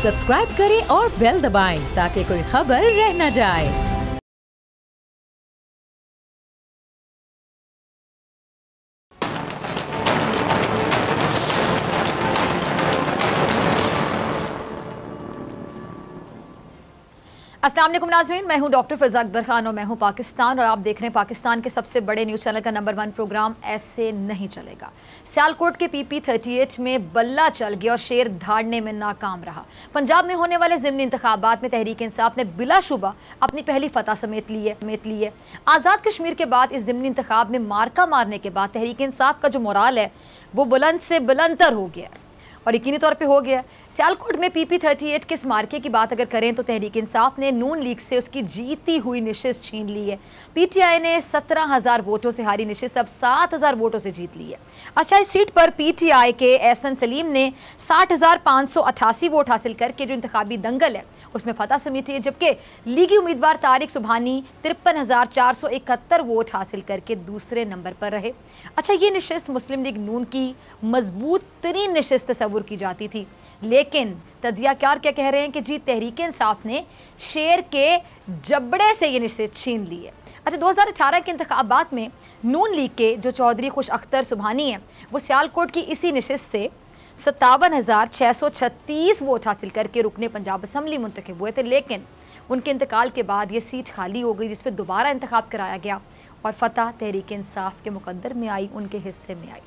Subscribe करें और bell दबाएं ताकि कोई खबर रह न जाए। अस्सलाम वालेकुम नाज़रीन, मैं हूं डॉक्टर फ़िज़ा अकबर खान और मैं हूं पाकिस्तान और आप देख रहे हैं पाकिस्तान के सबसे बड़े न्यूज़ चैनल का नंबर 1 प्रोग्राम ऐसे नहीं चलेगा। सियालकोट के PP 38 में बल्ला चल गया और शेर धाड़ने में नाकाम रहा। पंजाब में होने वाले ज़िमनी इंतखाबात में तहरीक इंसाफ ने बिलाशुबा अपनी पहली फतह समेत ली है। आज़ाद कश्मीर के बाद इस ज़िमनी इंतखाब में मार्का मारने के बाद तहरीक इंसाफ का जो मोराल है वो बुलंद से बुलंदतर हो गया है और यकीनी तौर पे हो गया। सियालकोट में PP 38 के इस मार्के की बात अगर करें तो तहरीक इंसाफ ने नून लीग से उसकी जीती हुई नशिस्त छीन ली है। PTI ने 17,000 वोटों से हारी नशिस्त अब 7,000 वोटों से जीत ली है। अच्छा, इस सीट पर PTI के एहसन सलीम ने 60,588 वोट हासिल करके जो इंतखाबी दंगल है उसमें फतह समेटी है, जबकि लीगी उम्मीदवार तारिक सुबहानी 53,471 वोट हासिल करके दूसरे नंबर पर रहे। अच्छा, ये नशिस्त मुस्लिम लीग नून की मजबूत तरीन नशिस्त तस्वुर की जाती थी, लेकिन तजियाकार क्या कह रहे हैं कि जी तहरीक इंसाफ ने शेर के जबड़े से ये नशिस्त छीन ली है। अच्छा, 2018 के इंतखाबात में नून लीग के जो चौधरी खुश अख्तर सुबहानी हैं वो सियालकोट की इसी नशिस्त से 57,636 वोट हासिल करके रुकने पंजाब असम्बली मुंतखब हुए थे, लेकिन उनके इंतकाल के बाद ये सीट खाली हो गई जिस पर दोबारा इंतखाब कराया गया और फतह तहरीक इंसाफ के मुकद्दर में आई, उनके हिस्से में आई।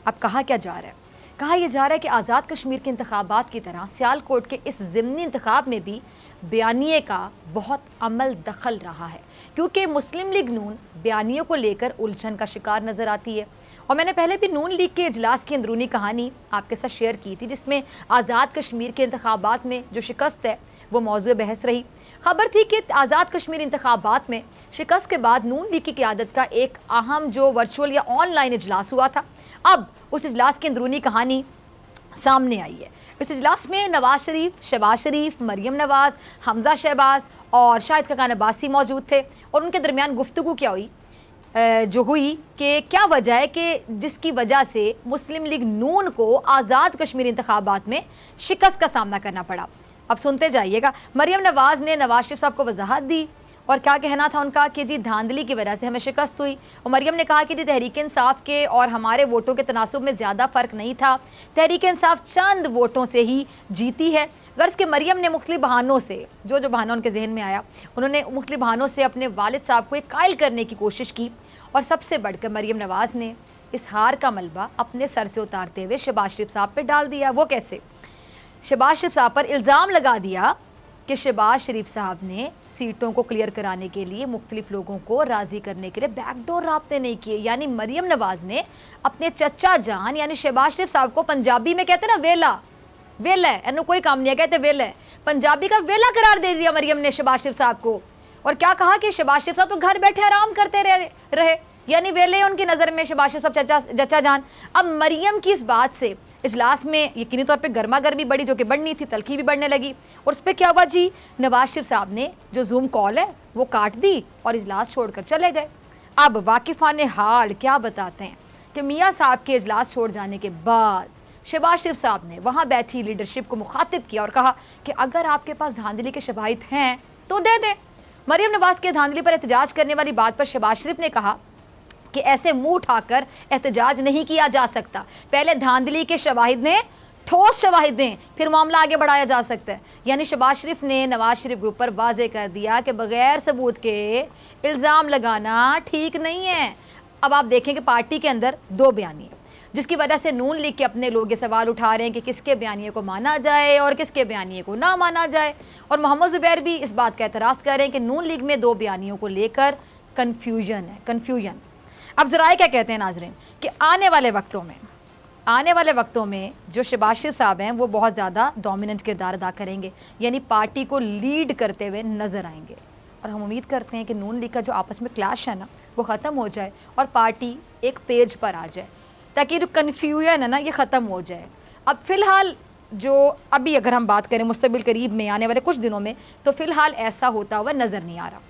अब कहा क्या जा रहा है? कहा यह जा रहा है कि आज़ाद कश्मीर के इंतखाबात की तरह सियालकोट के इस ज़िमनी इंतखाब में भी बयानिए का बहुत अमल दखल रहा है, क्योंकि मुस्लिम लीग नून बयानियों को लेकर उलझन का शिकार नज़र आती है। और मैंने पहले भी नून लीग के इजलास की अंदरूनी कहानी आपके साथ शेयर की थी, जिसमें आज़ाद कश्मीर के इंतखाबात में जो शिकस्त है वो मौजूद बहस रही। खबर थी कि आज़ाद कश्मीर इंतखाबात में शिकस्त के बाद नून लीग की क़यादत का एक अहम जो वर्चुअल या ऑनलाइन इजलास हुआ था, अब उस इजलास की अंदरूनी कहानी सामने आई है। इस इजलास में नवाज शरीफ, शहबाज शरीफ, मरियम नवाज, हमजा शहबाज और शाहिद खाकान अब्बासी मौजूद थे और उनके दरमियान गुफ्तगू क्या हुई जो हुई कि क्या वजह है कि जिसकी वजह से मुस्लिम लीग नून को आज़ाद कश्मीर इंतखाबात में शिकस्त का सामना करना पड़ा। अब सुनते जाइएगा। मरियम नवाज़ ने नवाज शरीफ साहब को वजाहत दी और क्या कहना था उनका कि जी धांधली की वजह से हमें शिकस्त हुई। और मरियम ने कहा कि जी तहरीक इंसाफ के और हमारे वोटों के तनासुब में ज़्यादा फ़र्क नहीं था, तहरीक इंसाफ चंद वोटों से ही जीती है। गर्ज के मरियम ने मुख्तलिफ बहानों से जो बहाना उनके जहन में आया उन्होंने मुख्तलिफ बहानों से अपने वालिद साहब को एक कायल करने की कोशिश की और सबसे बढ़कर मरियम नवाज़ ने इस हार का मलबा अपने सर से उतारते हुए शहबाज शरीफ साहब पर डाल दिया। वो कैसे? शहबाज शरीफ साहब पर इल्ज़ाम लगा दिया कि शहबाज शरीफ साहब ने सीटों को क्लियर कराने के लिए मुख्तलिफ लोगों को राज़ी करने के लिए बैकडोर राब्ते नहीं किए। यानी मरियम नवाज़ ने अपने चचा जान यानी शहबाज शरीफ साहब को, पंजाबी में कहते ना वेला है, एनु कोई काम नहीं है, कहते वेला है, पंजाबी का वेला करार दे दिया मरियम ने शहबाज शरीफ साहब को। और क्या कहा कि शहबाज शरीफ साहब तो घर बैठे आराम करते रहे यानी वेले उनकी नज़र में शहबाज शरीफ साहब चचा जान। अब मरियम की इस बात से इजलास में यकीनी तौर पे गर्मा गर्मी बढ़ी, जो कि बढ़नी थी, तलखी भी बढ़ने लगी। और उस पर क्या हुआ जी, नवाज शरीफ साहब ने जो जूम कॉल है वो काट दी और इजलास छोड़कर चले गए। अब वाकिफ़ान हाल क्या बताते हैं कि मियाँ साहब के इजलास छोड़ जाने के बाद शहबाज शरीफ साहब ने वहाँ बैठी लीडरशिप को मुखातिब किया और कहा कि अगर आपके पास धांधली के शवाहिद हैं तो दे दें। मरियम नवाज़ के धांधली पर एहतजाज करने वाली बात पर शहबाज शरीफ ने कहा कि ऐसे मुंह उठाकर एहतजाज नहीं किया जा सकता, पहले धांधली के शवाहिद ने ठोस शवाहिद दें, फिर मामला आगे बढ़ाया जा सकता है। यानी शहबाज शरीफ ने नवाज शरीफ ग्रुप पर वाजे कर दिया कि बगैर सबूत के इल्ज़ाम लगाना ठीक नहीं है। अब आप देखें कि पार्टी के अंदर दो बयानी, जिसकी वजह से नून लीग के अपने लोग ये सवाल उठा रहे हैं कि किसके बयानिए को माना जाए और किसके बयानिए को ना माना जाए। और मोहम्मद ज़ुबैर भी इस बात का एतराफ़ कर रहे हैं कि नून लीग में दो बयानियों को लेकर कन्फ्यूजन। अब ज़राए क्या कहते हैं नाज़रीन कि आने वाले वक्तों में जो शहबाज शरीफ साहब हैं वो बहुत ज़्यादा डोमिनेंट किरदार अदा करेंगे, यानी पार्टी को लीड करते हुए नज़र आएंगे। और हम उम्मीद करते हैं कि नून लीग का जो आपस में क्लैश है ना वो ख़त्म हो जाए और पार्टी एक पेज पर आ जाए, ताकि जो कन्फ्यूजन है ना ये ख़त्म हो जाए। अब फ़िलहाल जो अभी अगर हम बात करें मुस्तक़बिल करीब में आने वाले कुछ दिनों में, तो फ़िलहाल ऐसा होता हुआ नज़र नहीं आ रहा।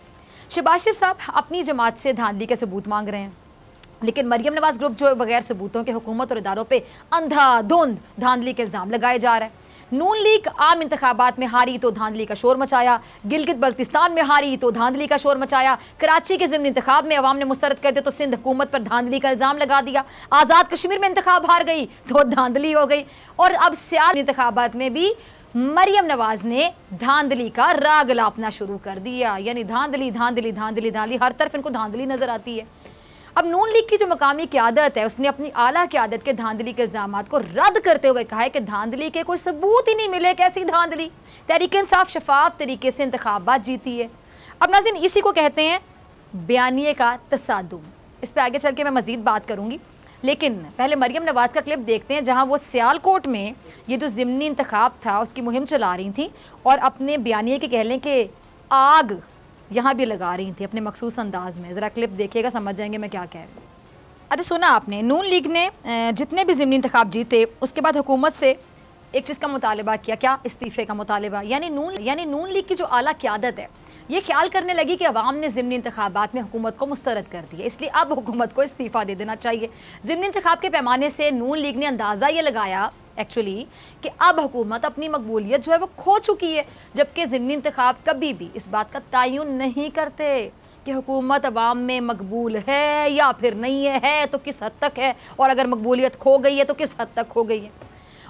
शहबाज शरीफ साहब अपनी जमात से धांधली के सबूत मांग रहे हैं, लेकिन मरियम नवाज़ ग्रुप जो बगैर सबूतों के हुकूमत और इदारों पे अंधाधुंध धांधली के इल्ज़ाम लगाए जा रहा है। नून लीग आम इंतखाबात में हारी तो धांधली का शोर मचाया, गिलगित बल्तिस्तान में हारी तो धांधली का शोर मचाया, कराची के ज़िमनी इंतखाब में अवाम ने मुस्तरद कर दिया तो सिंध हुकूमत पर धांधली का इल्ज़ाम लगा दिया, आज़ाद कश्मीर में इंतखाब हार गई तो धांधली हो गई, और अब सियाल इंतखाबात में भी मरियम नवाज ने धांधली का राग लापना शुरू कर दिया। यानी धांधली धांधली धांधली धांधली, हर तरफ इनको धांधली नजर आती है। अब नून लीग की जो मकामी क़यादत है उसने अपनी आला क़यादत के धांधली के इल्ज़ामात को रद्द करते हुए कहा है कि धांधली के कोई सबूत ही नहीं मिले। कैसी धांधली? तहरीक इंसाफ शफाफ तरीके से इंतखाबात जीती है। अब नाज़रीन, इसी को कहते हैं बयानिए का तसादुम। इस पर आगे चल के मैं मज़ीद बात करूँगी, लेकिन पहले मरियम नवाज़ का क्लिप देखते हैं जहाँ वो सियालकोट में ये जो ज़िमनी इंतखाब था उसकी मुहिम चला रही थी और अपने बयानिए के कह लें कि आग यहाँ भी लगा रही थी अपने मखसूस अंदाज में। ज़रा क्लिप देखिएगा, समझ जाएंगे मैं क्या कह रही हूँ। अच्छा सुना आपने, नून लीग ने जितने भी ज़िमनी इंतखाब जीते उसके बाद हुकूमत से एक चीज़ का मुतालबा किया। क्या? इस्तीफ़े का मुतालबा। यानी नून लीग की जो आला क़यादत है ये ख्याल करने लगी कि अवाम ने ज़िमनी इंतखाबात में हुकूमत को मुस्तरद कर दिया, इसलिए अब हुकूमत को इस्तीफ़ा दे देना चाहिए। ज़िमनी इंतखाब के पैमाने से नून लीग ने अंदाज़ा ये लगाया एक्चुअली कि अब हुकूमत अपनी मकबूलियत जो है वो खो चुकी है, जबकि ज़िमनी इंतखाब कभी भी इस बात का तयन नहीं करते कि हुकूमत अवाम में मकबूल है या फिर नहीं है तो किस हद तक है, और अगर मकबूलियत खो गई है तो किस हद तक खो गई है।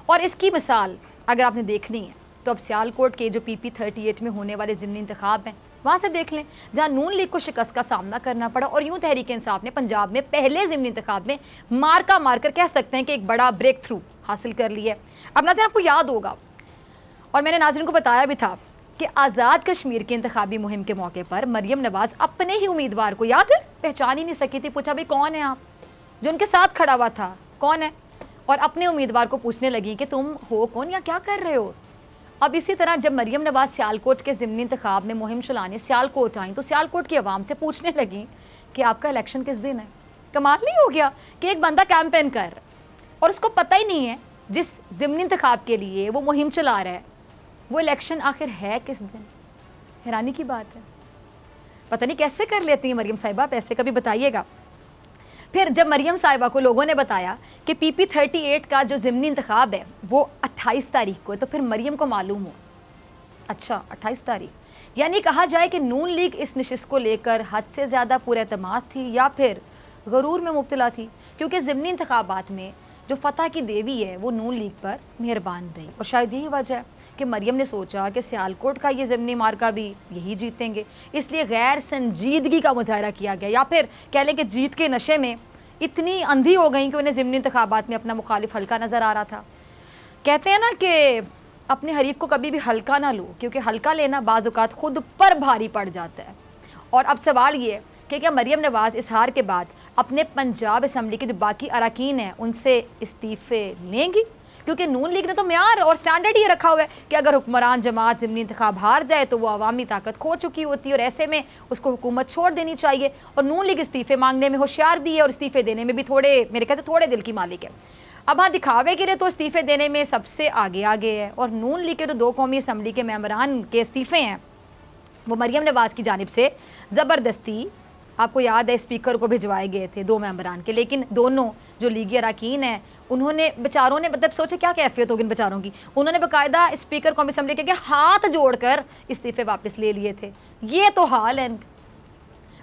और इसकी मिसाल अगर आपने देखनी है तो अब सियालकोट के जो PP 38 में होने वाले ज़िमनी इंतखाब हैं वहाँ से देख लें, जहाँ नून लीग को शिकस्त का सामना करना पड़ा और यूँ तहरीक इंसाफ ने पंजाब में पहले ज़िमनी इंतखाब में मारकर कह सकते हैं कि एक बड़ा ब्रेक थ्रू हासिल कर लिया है। अब नाज़रीन, आपको याद होगा और मैंने नाज़रीन को बताया भी था कि आज़ाद कश्मीर की इंतखाबी मुहिम के मौके पर मरियम नवाज़ अपने ही उम्मीदवार को, याद है, पहचान ही नहीं सकी थी। पूछा भाई कौन है आप? जो उनके साथ खड़ा हुआ था कौन है? और अपने उम्मीदवार को पूछने लगी कि तुम हो कौन या क्या कर रहे हो। अब इसी तरह जब मरियम नवाज़ सियालकोट के ज़िमनी इंतखाब में मुहिम चलाने सियालकोट आई तो सियालकोट की आवाम से पूछने लगी कि आपका इलेक्शन किस दिन है। कमाल नहीं हो गया कि एक बंदा कैंपेन कर और उसको पता ही नहीं है जिस ज़िमनी इंतखाब के लिए वो मुहिम चला रहा है वो इलेक्शन आखिर है किस दिन। हैरानी की बात है, पता नहीं कैसे कर लेती हैं मरियम साहिबा, आप ऐसे कभी बताइएगा। फिर जब मरियम साहिबा को लोगों ने बताया कि PP 38 का जो ज़िमनी इंतखाब है वो 28 तारीख को है, तो फिर मरियम को मालूम हो, अच्छा 28 तारीख, यानी कहा जाए कि नून लीग इस नशिस्त को लेकर हद से ज़्यादा पुरएतमाद थी या फिर गरूर में मुब्तला थी, क्योंकि ज़िमनी इंतखाबात में जो फ़तह की देवी है वो नून लीग पर मेहरबान रही। और शायद यही वजह है कि मरियम ने सोचा कि सियालकोट का ये ज़िमनी मार्का भी यही जीतेंगे, इसलिए गैर संजीदगी का मुजाहरा किया गया, या फिर कह लें कि जीत के नशे में इतनी अंधी हो गई कि उन्हें ज़िमनी इंतखाबात में अपना मुखालिफ हल्का नज़र आ रहा था। कहते हैं ना कि अपने हरीफ को कभी भी हल्का ना लो, क्योंकि हल्का लेना बाज़ औक़ात खुद पर भारी पड़ जाता है। और अब सवाल ये है कि क्या मरियम नवाज़ इस हार के बाद अपने पंजाब असम्बली के जो बाकी अरकान हैं उनसे इस्तीफ़े लेंगी, क्योंकि नून लीग ने तो म्यार और स्टैंडर्ड ये रखा हुआ है कि अगर हुक्मरान जमात ज़िमनी इंतखाब हार जाए तो वो अवामी ताकत खो चुकी होती है और ऐसे में उसको हुकूमत छोड़ देनी चाहिए। और नून लीग इस्तीफ़े मांगने में होशियार भी है और इस्तीफ़े देने में भी मेरे ख्याल से थोड़े दिल की मालिक है। अब हाँ, दिखावे के लिए तो इस्तीफ़े देने में सबसे आगे है। और नून लीग के जो 2 कौमी असम्बली के मेंबरान के इस्तीफ़े हैं वो मरियम नवाज़ की जानिब से ज़बरदस्ती, आपको याद है, स्पीकर को भिजवाए गए थे 2 मेंबरान के, लेकिन दोनों जो लीगी अरकान हैं उन्होंने बेचारों ने, मतलब सोचे क्या कैफियत होगी इन बेचारों की, उन्होंने बाकायदा स्पीकर कौमी असम्बली के हाथ जोड़कर इस्तीफ़े वापस ले लिए थे। ये तो हाल है।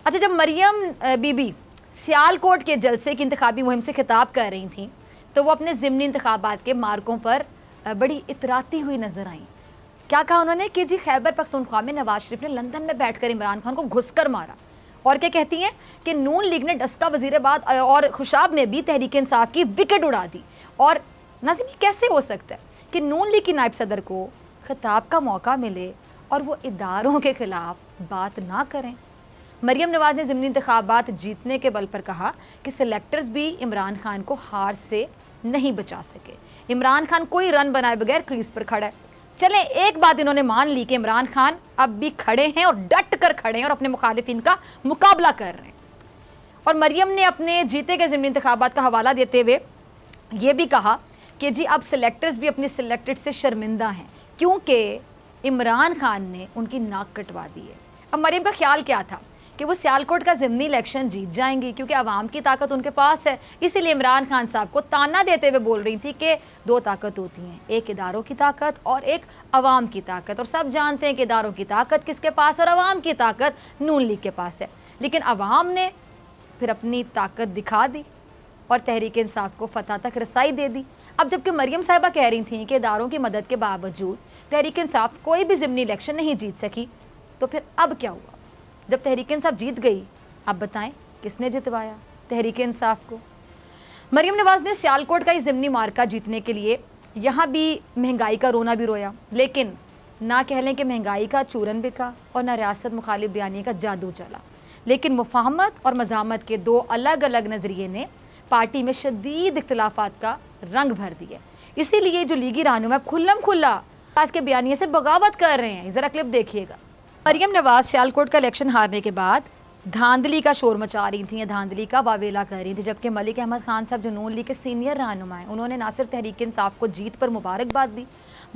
अच्छा, जब मरियम बीबी सियालकोट के जलसे की इंतखाबी मुहिम से खिताब कर रही थी तो वो अपने ज़िमनी इंतखाबात के मार्कों पर बड़ी इतराती हुई नजर आई। क्या कहा उन्होंने कि जी खैबर पख्तूनख्वा में नवाज शरीफ ने लंदन में बैठकर इमरान खान को घुसकर मारा। और क्या कहती हैं कि नून लीग ने डस्का वज़ीराबाद और खुशाब में भी तहरीक इंसाफ की विकेट उड़ा दी। और नाज़रीन, कैसे हो सकता है कि नून लीग की नायब सदर को खिताब का मौका मिले और वो इदारों के ख़िलाफ़ बात ना करें। मरियम नवाज़ ने ज़िमनी इंतखाबात जीतने के बल पर कहा कि सेलेक्टर्स भी इमरान खान को हार से नहीं बचा सके। इमरान खान कोई रन बनाए बगैर क्रीज पर खड़ा है। चलें, एक बात इन्होंने मान ली कि इमरान खान अब भी खड़े हैं और डट कर खड़े हैं और अपने मुखालिफिन का मुकाबला कर रहे हैं। और मरियम ने अपने जीते गए ज़िमनी इंतखाबात का हवाला देते हुए ये भी कहा कि जी अब सेलेक्टर्स भी अपने सेलेक्टेड से शर्मिंदा हैं क्योंकि इमरान खान ने उनकी नाक कटवा दी है। अब मरियम का ख्याल क्या था कि वो सियालकोट का ज़िमनी इलेक्शन जीत जाएंगी, क्योंकि आवाम की ताकत उनके पास है। इसीलिए इमरान खान साहब को ताना देते हुए बोल रही थी कि दो ताकत होती हैं, एक इदारों की ताकत और एक अवाम की ताकत। और सब जानते हैं कि इदारों की ताकत किसके पास और अवाम की ताकत नून लीग के पास है। लेकिन अवाम ने फिर अपनी ताकत दिखा दी और तहरीक इंसाफ को फतह तक रसाई दे दी। अब जबकि मरियम साहिबा कह रही थी कि इदारों की मदद के बावजूद तहरीक इंसाफ कोई भी ज़िमनी इलेक्शन नहीं जीत सकी, तो फिर अब क्या हुआ जब तहरीक इंसाफ जीत गई? अब बताएं किसने जितवाया तहरीक इंसाफ को? मरियम नवाज़ ने सियालकोट का ज़िमनी मार्का जीतने के लिए यहाँ भी महंगाई का रोना भी रोया, लेकिन ना कह लें कि महंगाई का चूरन बिका और ना रियासत मुखालिफ बयानी का जादू चला। लेकिन मुफाहमत और मज़ामत के दो अलग अलग नज़रिए ने पार्टी में शदीद इख्तिलाफात का रंग भर दिए। इसीलिए जो लीगी रहनुमा खुल्लम खुल्ला आज के बयानिए से बगावत कर रहे हैं। ज़रा क्लिप देखिएगा। मरियम नवाज सियालकोट का इलेक्शन हारने के बाद धांधली का शोर मचा रही थी या धांधली का वावेला कर रही थी, जबकि मलिक अहमद खान साहब जो नून लीग के सीनियर रहनुमा हैं, उन्होंने ना सिर्फ तहरीक इंसाफ को जीत पर मुबारकबाद दी,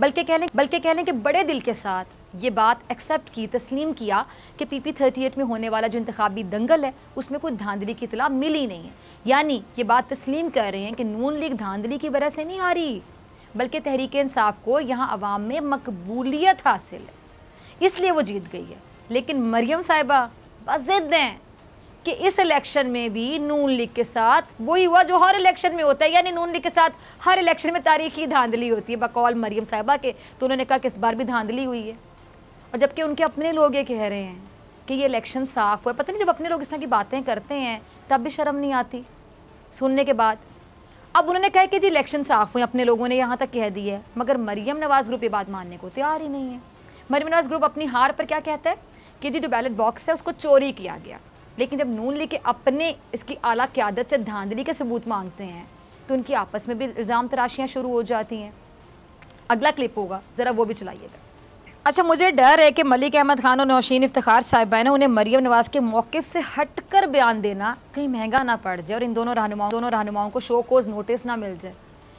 बल्कि कह लें कि बड़े दिल के साथ ये बात एक्सेप्ट की, तस्लीम किया कि PP38 में होने वाला जो इंतखाबी दंगल है उसमें कोई धांधली की इतला मिली नहीं है। यानी ये बात तस्लीम कर रहे हैं कि नून लीग धांधली की वजह से नहीं हारी, बल्कि तहरीक इंसाफ को यहाँ अवाम में मकबूलियत हासिल है, इसलिए वो जीत गई है। लेकिन मरियम साहिबा बस ज़िद हैं कि इस इलेक्शन में भी नून लीग के साथ वही हुआ जो हर इलेक्शन में होता है, यानी नून लीग के साथ हर इलेक्शन में तारीखी धांधली होती है। बकौल मरियम साहिबा के तो उन्होंने कहा कि इस बार भी धांधली हुई है, और जबकि उनके अपने लोग ये कह रहे हैं कि ये इलेक्शन साफ हुआ। पता नहीं जब अपने लोग इस तरह की बातें करते हैं तब भी शर्म नहीं आती सुनने के बाद। अब उन्होंने कहा कि जी इलेक्शन साफ हुए, अपने लोगों ने यहाँ तक कह दी है, मगर मरियम नवाज़ ग्रुप ये बात मानने को तैयार ही नहीं है। मरियम नवाज़ ग्रुप अपनी हार पर क्या कहता है कि जी जो बैलेट बॉक्स है उसको चोरी किया गया। लेकिन जब नून लीग के अपने इसकी आला क़यादत से धांधली के सबूत मांगते हैं तो उनकी आपस में भी इल्ज़ाम तराशियाँ शुरू हो जाती हैं। अगला क्लिप होगा, ज़रा वो भी चलाइएगा। अच्छा, मुझे डर है कि मलिक अहमद खान और नौशीन इफ्तिखार साहिबा ने उन्हें मरियम नवाज़ के मौक़िफ़ से हटकर बयान देना कहीं महंगा ना पड़ जाए और इन दोनों रहनुमाओं को शो कोज़ नोटिस ना मिल जाए,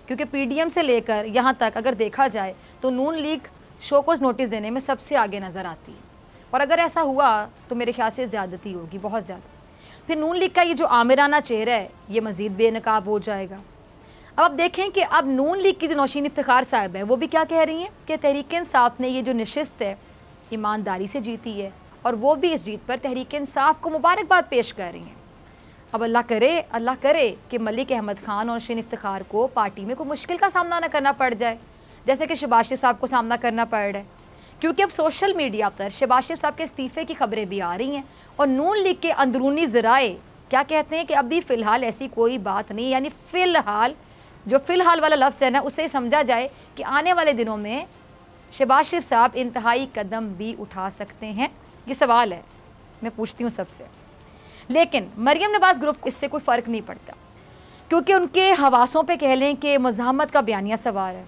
क्योंकि PDM से लेकर यहाँ तक अगर देखा जाए तो नून लीग शो कोज़ नोटिस देने में सबसे आगे नज़र आती है। और अगर ऐसा हुआ तो मेरे ख्याल से ज़्यादती होगी, बहुत ज़्यादा। फिर नून लीग का ये जो आमिराना चेहरा है ये मज़ीद बेनकाब हो जाएगा। अब आप देखें कि अब नून लीग की जो नौशीन इफ्तिखार साहब है वो भी क्या कह रही हैं कि तहरीक इंसाफ ने ये जो नशिस्त है ईमानदारी से जीती है, और वो भी इस जीत पर तहरीक इंसाफ को मुबारकबाद पेश कर रही हैं। अब अल्लाह करे कि मलिक अहमद खान और नौशीन इफ्तिखार को पार्टी में कोई मुश्किल का सामना न करना पड़ जाए, जैसे कि शहबाज शरीफ साहब को सामना करना पड़ रहा है, क्योंकि अब सोशल मीडिया पर शहबाज शरीफ साहब के इस्तीफ़े की खबरें भी आ रही हैं और नून लीग के अंदरूनी ज़राए क्या कहते हैं कि अभी फ़िलहाल ऐसी कोई बात नहीं, यानी फ़िलहाल वाला लफ्ज़ है ना, उससे समझा जाए कि आने वाले दिनों में शहबाज शरीफ साहब इंतहाई कदम भी उठा सकते हैं। ये सवाल है, मैं पूछती हूँ सबसे। लेकिन मरियम नवाज़ ग्रुप को इससे कोई फ़र्क नहीं पड़ता, क्योंकि उनके हवासों पे कह लें कि मज़ाहमत का बयानिया सवार है।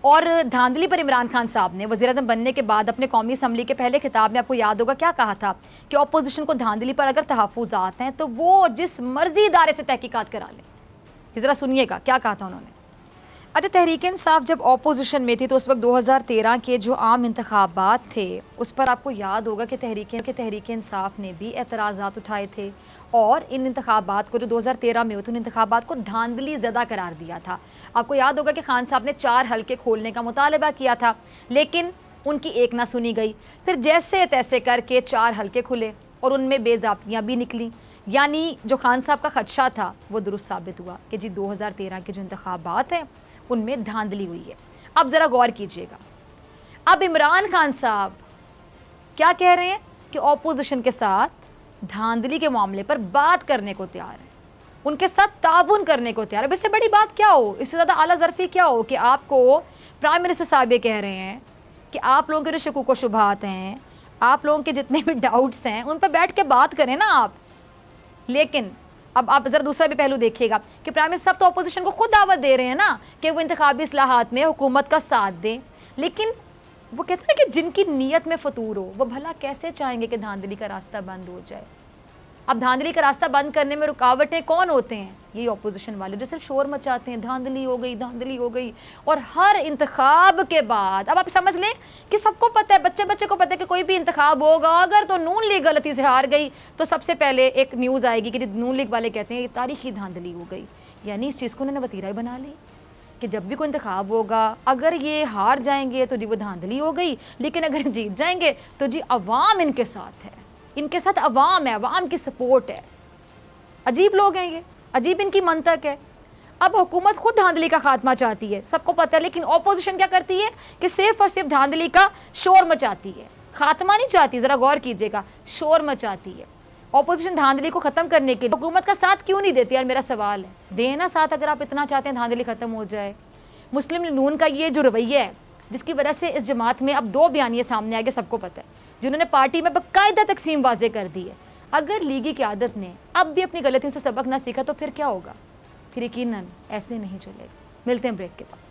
और धांधली पर इमरान खान साहब ने वज़ीर-ए-आज़म बनने के बाद अपने कौमी असम्बली के पहले खिताब में, आपको याद होगा क्या कहा था कि अपोजिशन को धांधली पर अगर तहफ़्फ़ुज़ात हैं तो वो जिस मर्जी इदारे से तहकीकात करा लें। ज़रा सुनिएगा क्या कहा था उन्होंने। अच्छा, तहरीक इंसाफ जब अपोजिशन में थी तो उस वक्त 2013 के जो आम इंतखाबात थे उस पर आपको याद होगा कि तहरीक इंसाफ ने भी एतराज़ात उठाए थे, और इन इंतखाबात को जो 2013 में हुए थे उन इंतखाबात को धांधली ज़दा करार दिया था। आपको याद होगा कि खान साहब ने 4 हलके खोलने का मुतालबा किया था, लेकिन उनकी एक ना सुनी गई। फिर जैसे तैसे करके 4 हलके खुले और उनमें बेज़ाब्तियाँ भी निकली, यानी जो खान साहब का खदशा था वो दुरुस्त साबित हुआ कि जी 2013 के जो इंतखाबात हैं उनमें धांधली हुई है। अब ज़रा गौर कीजिएगा, अब इमरान खान साहब क्या कह रहे हैं कि ऑपोजिशन के साथ धांधली के मामले पर बात करने को तैयार है, उनके साथ ताउन करने को तैयार है। इससे बड़ी बात क्या हो, इससे ज़्यादा आला ज़र्फ़ी क्या हो कि आपको प्राइम मिनिस्टर साहब ये कह रहे हैं कि आप लोगों के जो शकूक व शुबहात हैं, आप लोगों के जितने भी डाउट्स हैं उन पर बैठ के बात करें ना आप। लेकिन अब आप ज़रा दूसरा भी पहलू देखिएगा कि प्राइम मिनिस्टर साहब तो अपोजिशन को खुद दावत दे रहे हैं ना कि वो इंतखाबी इस्लाहात में हुकूमत का साथ दें, लेकिन वो कहते हैं ना कि जिनकी नीयत में फतूर हो वो भला कैसे चाहेंगे कि धांधली का रास्ता बंद हो जाए। अब धांधली का रास्ता बंद करने में रुकावटें कौन होते हैं? यही ऑपोजिशन वाले जो सिर्फ शोर मचाते हैं, धांधली हो गई, धांधली हो गई। और हर इंतखाब के बाद अब आप समझ लें कि सबको पता है, बच्चे बच्चे को पता है कि कोई भी इंतखाब होगा, अगर तो नून लीग गलती से हार गई तो सबसे पहले एक न्यूज़ आएगी कि नून लीग वाले कहते हैं ये तारीखी धांधली हो गई। यानी इस चीज़ को उन्होंने वतीरा बना ली कि जब भी कोई इंतखाब होगा, अगर ये हार जाएंगे तो जी वो धांधली हो गई, लेकिन अगर जीत जाएंगे तो जी अवाम इनके साथ है, इनके साथ अवाम है, अवाम की सपोर्ट है। अजीब लोग हैं ये, अजीब इनकी मंतक है। अब हुकूमत खुद धांधली का खात्मा चाहती है, सबको पता है, लेकिन ऑपोजिशन क्या करती है कि सिर्फ और सिर्फ धांधली का शोर मचाती है, खात्मा नहीं चाहती। ज़रा गौर कीजिएगा, शोर मचाती है। ऑपोजिशन धांधली को ख़त्म करने के लिए हुकूमत का साथ क्यों नहीं देती? यार मेरा सवाल है, देना साथ अगर आप इतना चाहते हैं धांधली ख़त्म हो जाए। मुस्लिम लीग नून का ये जो रवैया है, जिसकी वजह से इस जमात में अब 2 बयानिए सामने आ गए, सबको पता है, जिन्होंने पार्टी में बाकायदा तकसीम वाजे कर दी है। अगर लीगी क़यादत ने अब भी अपनी गलतियों से सबक ना सीखा तो फिर क्या होगा? फिर यकीनन ऐसे नहीं चलेगा। मिलते हैं ब्रेक के बाद।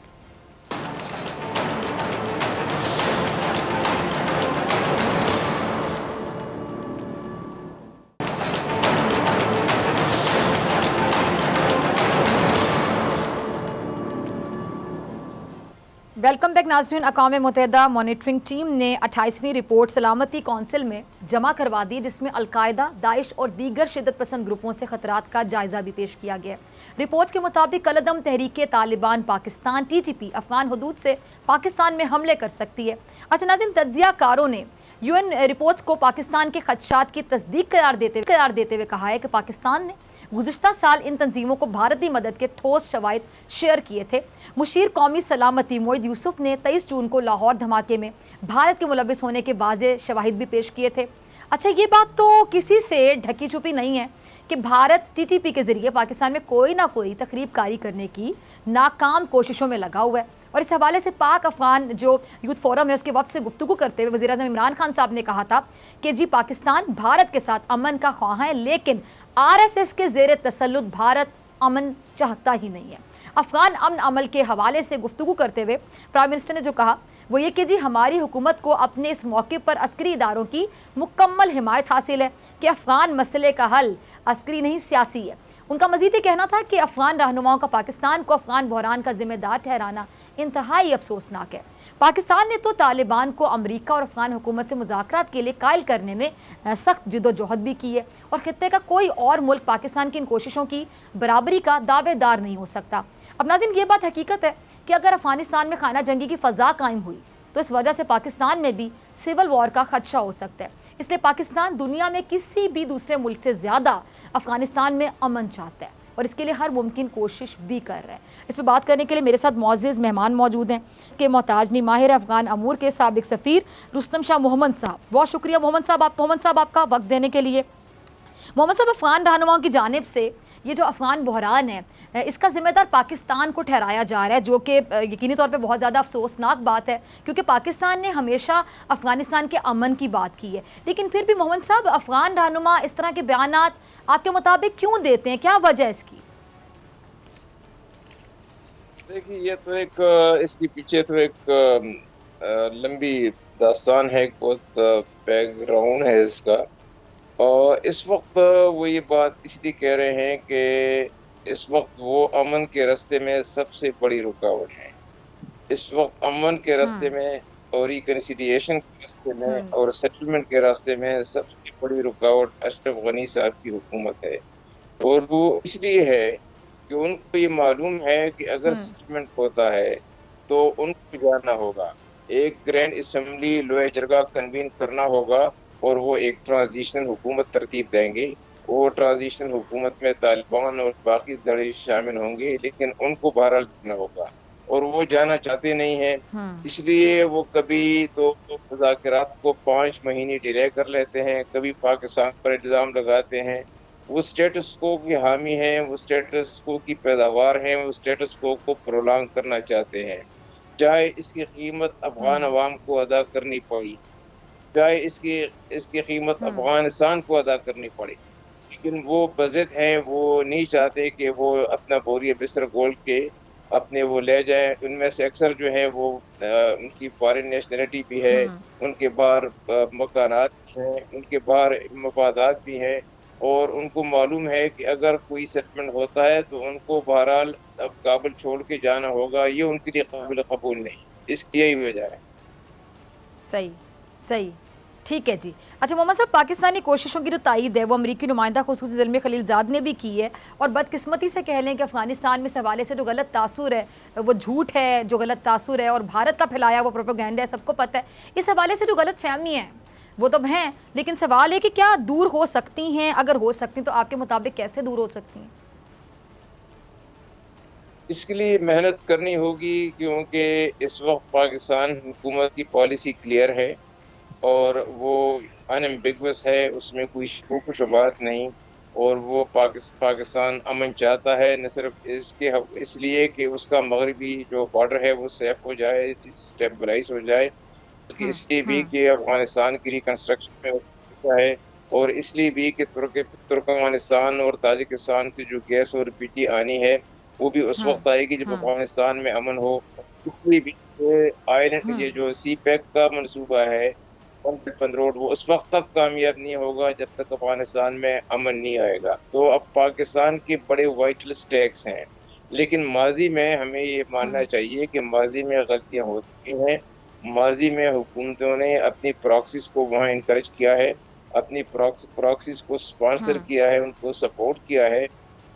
वेलकम बैक नाज़रीन। अक़वाम मुत्तहिदा मॉनिटरिंग टीम ने 28वीं रिपोर्ट सलामती कौंसिल में जमा करवा दी, जिसमें अलकायदा, दाइश और दीगर शिद्दत पसंद ग्रुपों से खतरात का जायज़ा भी पेश किया गया। रिपोर्ट के मुताबिक कलअदम तहरीक तालिबान पाकिस्तान TTP अफगान हदूद से पाकिस्तान में हमले कर सकती है। नाज़रीन, तज्ज़ियाकारों ने UN रिपोर्ट्स को पाकिस्तान के खदशात की तस्दीक करार देते हुए कहा है कि पाकिस्तान ने गुज़िश्ता साल इन तंजीमों को भारतीय मदद के ठोस शवाहिद शेयर किए थे। मुशीर कौमी सलामती मोईद यूसुफ ने 23 जून को लाहौर धमाके में भारत के मुलविस होने के बाज़े शवाहिद भी पेश किए थे। अच्छा, ये बात तो किसी से ढकी छुपी नहीं है कि भारत TTP के ज़रिए पाकिस्तान में कोई ना कोई तकरीब कारी करने की नाकाम कोशिशों में लगा हुआ है। और इस हवाले से पाक अफगान जो यूथ फोरम है उसके वक्त से गुफ्तगू करते हुए वज़ीर-ए-आज़म इमरान खान साहब ने कहा था कि जी पाकिस्तान भारत के साथ अमन का ख्वाह है, लेकिन RSS के ज़ेर तसल्लुत भारत अमन चाहता ही नहीं है। अफगान अमन अमल के हवाले से गुफ्तगू करते हुए प्राइम मिनिस्टर ने जो कहा वो ये कि जी हमारी हुकूमत को अपने इस मौके पर अस्करी इदारों की मुकम्मल हिमायत हासिल है कि अफगान मसले का हल अस्करी नहीं सियासी है। उनका मज़ीद ये कहना था कि अफगान रहनुमाओं का पाकिस्तान को अफगान बहरान का जिम्मेदार ठहराना इंतहाई अफसोसनाक है। पाकिस्तान ने तो तालिबान को अमरीका और अफगान हुकूमत से मुज़ाकरात के लिए कायल करने में सख्त जिद्दोजहद भी की है और खित्ते का कोई और मुल्क पाकिस्तान की इन कोशिशों की बराबरी का दावेदार नहीं हो सकता। अब नाज़रीन, ये बात हकीकत है कि अगर अफगानिस्तान में खाना जंगी की फ़ज़ा कायम हुई तो इस वजह से पाकिस्तान में भी सिविल वॉर का खदशा हो सकता है। इसलिए पाकिस्तान दुनिया में किसी भी दूसरे मुल्क से ज़्यादा अफगानिस्तान में अमन चाहता है और इसके लिए हर मुमकिन कोशिश भी कर रहा है। इस पर बात करने के लिए मेरे साथ मौजूद मेहमान मौजूद हैं कि मोहताजनी माहिर अफगान अमूर के साबिक सफ़ीर रुस्तम शाह मोहम्मद साहब। बहुत शुक्रिया मोहम्मद साहब आपका वक्त देने के लिए। मोहम्मद साहब, अफगान रहनुमाओं की जानिब से ये जो अफगान बहरान है इसका ज़िम्मेदार पाकिस्तान को ठहराया जा रहा है, जो कि यकीनी तौर पे बहुत ज़्यादा अफसोसनाक बात है क्योंकि पाकिस्तान ने हमेशा अफ़गानिस्तान के अमन की बात की है। लेकिन फिर भी मोहम्मद साहब, अफगान रहनुमा इस तरह के बयानात आपके मुताबिक क्यों देते हैं, क्या वजह है इसकी? देखिए, ये तो एक इसके पीछे तो एक लंबी दास्तान है, बहुत बैकग्राउंड है इसका। और इस वक्त वो ये बात इसलिए कह रहे हैं कि इस वक्त वो अमन के रास्ते में सबसे बड़ी रुकावट है। इस वक्त अमन के रास्ते में और रिकन्सिलिएशन के रास्ते में और सेटलमेंट के रास्ते में सबसे बड़ी रुकावट अशरफ गनी साहब की हुकूमत है। और वो इसलिए है कि उनको ये मालूम है कि अगर सेटलमेंट होता है तो उनको जाना होगा, एक ग्रैंड असम्बली लोए जरगा कन्वीन करना होगा और वो एक ट्रांजिशन हुकूमत तरतीब देंगे। वो ट्रांजिशन हुकूमत में तालिबान और बाकी धड़े शामिल होंगे, लेकिन उनको बहरहाल जाना होगा और वो जाना चाहते नहीं हैं। इसलिए वो कभी तो मुज़ाकरात को 5 महीने डिले कर लेते हैं, कभी पाकिस्तान पर इल्ज़ाम लगाते हैं। वो स्टेटस को की हामी हैं, वो स्टेटस को की पैदावार हैं, वो स्टेटस को प्रोलॉन्ग करना चाहते हैं, चाहे इसकी कीमत अफगान अवाम को अदा करनी पड़ी, चाहे इसकी कीमत अफगानिस्तान को अदा करनी पड़े। लेकिन वो बज़िद हैं, वो नहीं चाहते कि वो अपना बोरिया बिस्तर गोल के अपने वो ले जाए। उनमें से अक्सर जो है वो उनकी फॉरेन नेशनलिटी भी है, उनके बाहर मकानात भी हैं, उनके बाहर मफादात भी हैं, और उनको मालूम है कि अगर कोई सेटलमेंट होता है तो उनको बहरहाल अब काबुल छोड़ के जाना होगा, ये उनके लिए काबिल कबूल नहीं। इसकी यही वजह है। सही सही, ठीक है जी। अच्छा मोहम्मद साहब, पाकिस्तानी कोशिशों की जो तायीद है वो अमरीकी नुमाइंदा खुसूसी ज़ुल्मी खलीलज़ाद ने भी की है, और बदकिस्मती से कह लें कि अफ़गानिस्तान में इस हवाले से जो गलत तासुर है वो झूठ है, जो गलत तासुर है और भारत का फैलाया वो प्रोपेगेंडा है, सबको पता है। इस हवाले से जो गलत फहमी है वो तो हैं, लेकिन सवाल है कि क्या दूर हो सकती हैं? अगर हो सकती तो आपके मुताबिक कैसे दूर हो सकती हैं? इसके लिए मेहनत करनी होगी, क्योंकि इस वक्त पाकिस्तान हुकूमत की पॉलिसी क्लियर है और वो अनएम्बिगुअस है, उसमें कोई शक व शुबहत नहीं। और वो पाकिस्तान अमन चाहता है, न सिर्फ इसलिए कि उसका मगरबी जो बॉर्डर है वो सेफ हो जाए, स्टेबलाइज हो जाए, बल्कि इसलिए भी कि अफगानिस्तान की रिकन्स्ट्रक्शन में होता है, और इसलिए भी कि तुर्कमेनिस्तान और ताजिकिस्तान से जो गैस और पीटी आनी है वो भी उस वक्त आएगी जब अफगानिस्तान में अमन हो। इसलिए भी आयरन ये जो सी पैक का मनसूबा है, रोड, वो उस वक्त तक कामयाब नहीं होगा जब तक अफगानिस्तान में अमन नहीं आएगा। तो अब पाकिस्तान के बड़े वाइटल स्टेक्स हैं, लेकिन माजी में हमें ये मानना चाहिए कि माजी में गलतियां हो चुकी हैं। माजी में हुकूमतों ने अपनी प्रॉक्सीज को वहाँ इनकरेज किया है, अपनी प्रॉक्सीज को स्पॉन्सर किया है, उनको सपोर्ट किया है।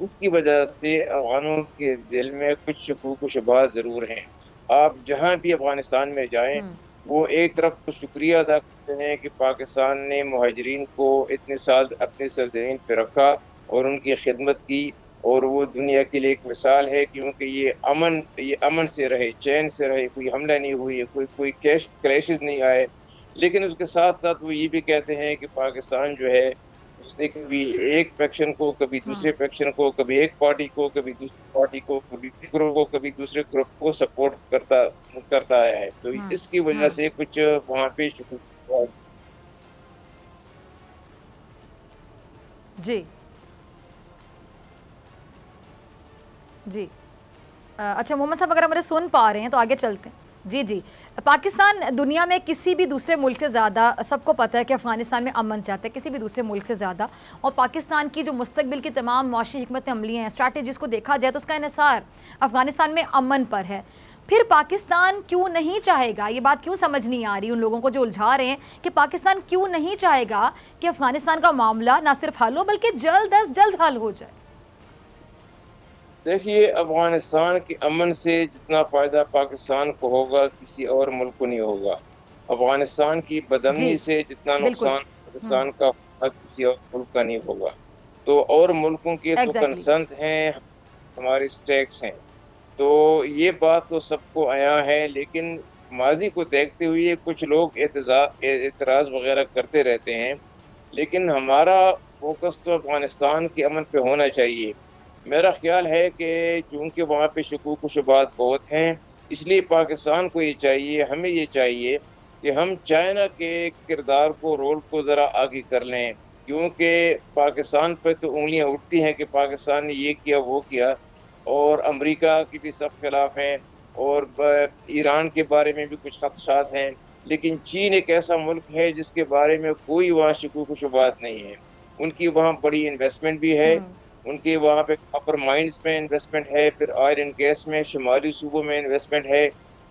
उसकी वजह से अफगानों के दिल में कुछ शकूक व शुबहात ज़रूर हैं। आप जहाँ भी अफगानिस्तान में जाएं, वो एक तरफ तो शुक्रिया अदा करते हैं कि पाकिस्तान ने मुहाजिरीन को इतने साल अपने सरजमीन पर रखा और उनकी खिदमत की, और वो दुनिया के लिए एक मिसाल है, क्योंकि ये अमन से रहे, चैन से रहे, कोई हमला नहीं हुई, कोई क्लैशेस नहीं आए। लेकिन उसके साथ साथ वो ये भी कहते हैं कि पाकिस्तान जो है उसने कभी एक फैक्शन को, कभी दूसरे फैक्शन को, कभी एक पार्टी को, कभी दूसरी पार्टी को, कभी एक ग्रुप को, कभी दूसरे ग्रुप को सपोर्ट करता आया है। तो इसकी वजह से कुछ वहाँ पे जी जी। अच्छा मोहम्मद साहब, अगर हमारे सुन पा रहे हैं तो आगे चलते हैं। जी जी। पाकिस्तान दुनिया में किसी भी दूसरे मुल्क से ज़्यादा, सबको पता है कि अफ़गानिस्तान में अमन चाहता है, किसी भी दूसरे मुल्क से ज़्यादा। और पाकिस्तान की जो मुस्तकबिल की तमाम मुआशी हिकमत अमलियाँ हैं, स्ट्रैटेजीज़ को देखा जाए तो उसका इन्हिसार अफ़गानिस्तान में अमन पर है। फिर पाकिस्तान क्यों नहीं चाहेगा, ये बात क्यों समझ नहीं आ रही उन लोगों को जो उलझा रहे हैं कि पाकिस्तान क्यों नहीं चाहेगा कि अफ़गानिस्तान का मामला ना सिर्फ हल हो बल्कि जल्द अज जल्द हल हो जाए? देखिए, अफगानिस्तान के अमन से जितना फ़ायदा पाकिस्तान को होगा किसी और मुल्क को नहीं होगा। अफगानिस्तान की बदअमनी से जितना नुकसान पाकिस्तान का किसी और मुल्क का नहीं होगा। तो और मुल्कों के तो कंसर्न्स हैं, हमारे स्टेक्स हैं, तो ये बात तो सबको आया है। लेकिन माजी को देखते हुए कुछ लोग एतराज़ वगैरह करते रहते हैं, लेकिन हमारा फोकस तो अफगानिस्तान के अमन पे होना चाहिए। मेरा ख्याल है कि चूँकि वहाँ पे शकूक व शुबहात बहुत हैं, इसलिए पाकिस्तान को ये चाहिए, हमें ये चाहिए कि हम चाइना के किरदार को, रोल को ज़रा आगे कर लें, क्योंकि पाकिस्तान पर तो उंगलियाँ उठती हैं कि पाकिस्तान ने ये किया वो किया, और अमेरिका की भी सब खिलाफ हैं, और ईरान के बारे में भी कुछ खदशात हैं। लेकिन चीन एक ऐसा मुल्क है जिसके बारे में कोई वहाँ शकूक व शुबहात नहीं है। उनकी वहाँ बड़ी इन्वेस्टमेंट भी है, उनके वहाँ पे कॉपर माइंस में इन्वेस्टमेंट है, फिर ऑयल एंड गैस में शुमाली सूबों में इन्वेस्टमेंट है,